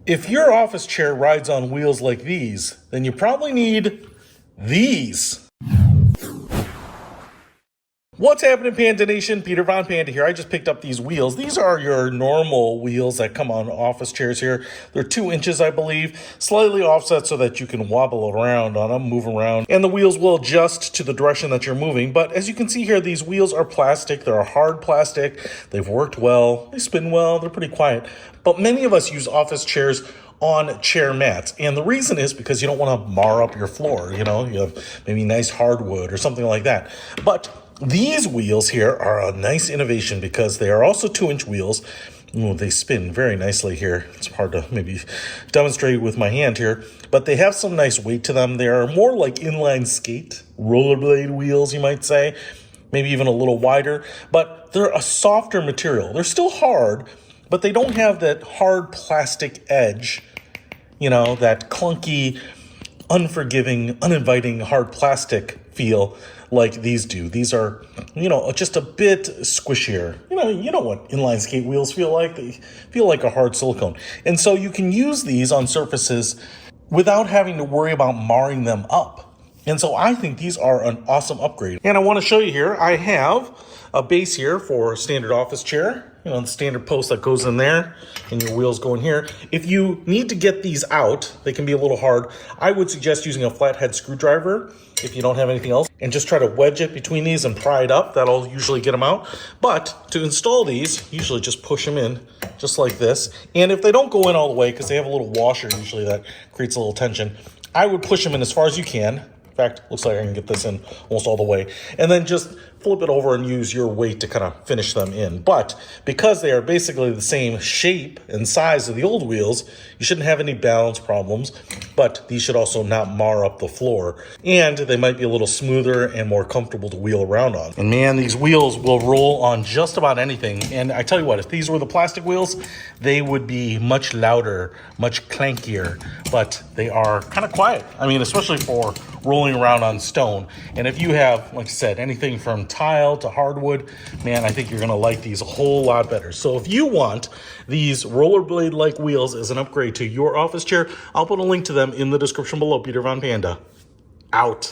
If your office chair rides on wheels like these, then you probably need these. What's happening, Panda Nation? Peter Von Panda here. I just picked up these wheels. These are your normal wheels that come on office chairs here. They're 2 inches, I believe, slightly offset so that you can wobble around on them, move around, and the wheels will adjust to the direction that you're moving. But as you can see here, these wheels are plastic. They're a hard plastic. They've worked well. They spin well. They're pretty quiet. But many of us use office chairs on chair mats, and the reason is because you don't want to mar up your floor. You have maybe nice hardwood or something like that. But these wheels here are a nice innovation because they are also 2-inch wheels. Ooh, they spin very nicely here. It's hard to maybe demonstrate with my hand here, but they have some nice weight to them. They are more like inline skate, rollerblade wheels, you might say, maybe even a little wider, but they're a softer material. They're still hard, but they don't have that hard plastic edge, that clunky, unforgiving, uninviting hard plastic feel like these do. These are, just a bit squishier. You know what inline skate wheels feel like. They feel like a hard silicone. And so you can use these on surfaces without having to worry about marring them up. And so I think these are an awesome upgrade. And I want to show you here, I have a base here for a standard office chair. The standard post that goes in there and your wheels go in here. If you need to get these out, they can be a little hard. I would suggest using a flathead screwdriver if you don't have anything else, and just try to wedge it between these and pry it up. That'll usually get them out. But to install these, usually just push them in just like this. And if they don't go in all the way, because they have a little washer usually that creates a little tension, I would push them in as far as you can. In fact, looks like I can get this in almost all the way. And then just flip it over and use your weight to kind of finish them in. But because they are basically the same shape and size of the old wheels, you shouldn't have any balance problems. But these should also not mar up the floor. And they might be a little smoother and more comfortable to wheel around on. And man, these wheels will roll on just about anything. And I tell you what, if these were the plastic wheels, they would be much louder, much clankier. But they are kind of quiet. I mean, especially for rolling around on stone. And if you have, like I said, anything from tile to hardwood, man, I think you're gonna like these a whole lot better. So if you want these rollerblade-like wheels as an upgrade to your office chair, I'll put a link to them in the description below. Peter Von Panda, out.